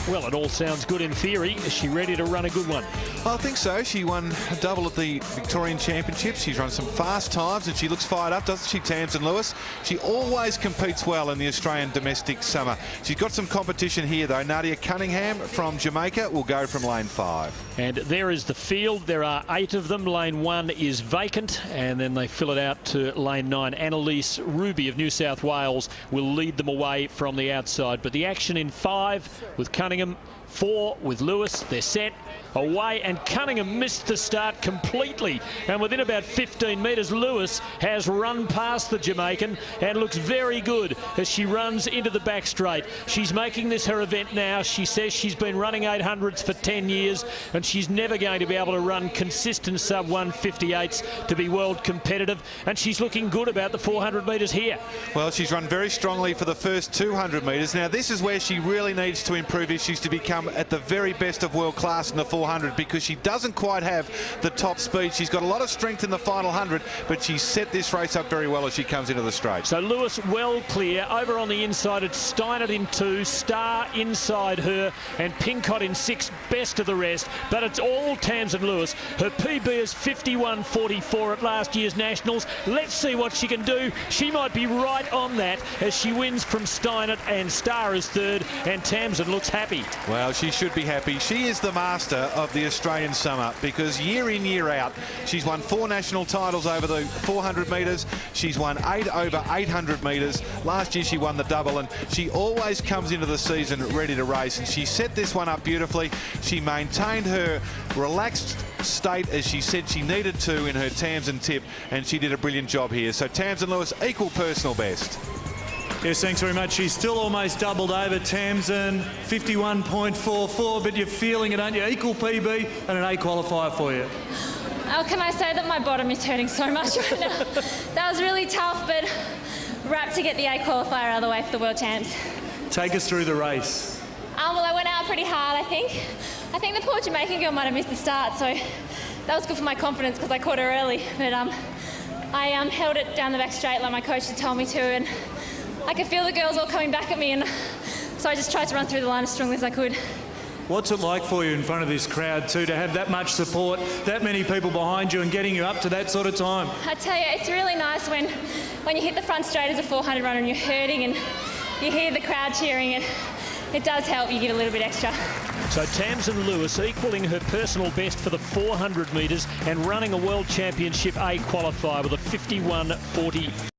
Well, it all sounds good in theory. Is she ready to run a good one? I think so. She won a double at the Victorian Championships. She's run some fast times and she looks fired up, doesn't she, Tamsin Lewis? She always competes well in the Australian domestic summer. She's got some competition here, though. Nadia Cunningham from Jamaica will go from lane 5. And there is the field. There are 8 of them. Lane 1 is vacant, and then they fill it out to lane 9. Annalise Ruby of New South Wales will lead them away from the outside. But the action in 5 with Cunningham, 4 with Lewis. They're set away, and Cunningham missed the start completely, and within about 15 metres Lewis has run past the Jamaican and looks very good as she runs into the back straight. She's making this her event now. She says she's been running 800s for 10 years and she's never going to be able to run consistent sub 158s to be world competitive, and she's looking good about the 400 metres here. Well, she's run very strongly for the first 200 metres. Now this is where she really needs to improve if she's to become at the very best of world class in the 400, because she doesn't quite have the top speed. She's got a lot of strength in the final 100, but she's set this race up very well as she comes into the straight. So Lewis well clear. Over on the inside, it's Steinert in 2, Star inside her, and Pincott in 6, best of the rest. But it's all Tamsin Lewis. Her PB is 51.44 at last year's Nationals. Let's see what she can do. She might be right on that as she wins from Steinert, and Star is 3rd, and Tamsin looks happy. Well, she should be happy. She is the master of the Australian summer, because year in, year out, she's won 4 national titles over the 400 metres. She's won 8 over 800 metres. Last year she won the double, and she always comes into the season ready to race, and she set this one up beautifully. She maintained her relaxed state as she said she needed to in her Tamsin tip, and she did a brilliant job here. So Tamsin Lewis, equal personal best. Yes, thanks very much. She's still almost doubled over Tamsin, 51.44, but you're feeling it, aren't you? Equal PB and an A qualifier for you. Oh, can I say that my bottom is hurting so much right now? That was really tough, but wrapped to get the A qualifier out of the way for the World Champs. Take us through the race. Well, I went out pretty hard, I think. I think the poor Jamaican girl might have missed the start, so that was good for my confidence because I caught her early. But I held it down the back straight like my coach had told me to, and I could feel the girls all coming back at me, and so I just tried to run through the line as strongly as I could. What's it like for you in front of this crowd too, to have that much support, that many people behind you and getting you up to that sort of time? I tell you, it's really nice when you hit the front straight as a 400 runner and you're hurting and you hear the crowd cheering, and it does help. You get a little bit extra. So Tamsin Lewis equalling her personal best for the 400 metres and running a World Championship A qualifier with a 51.40.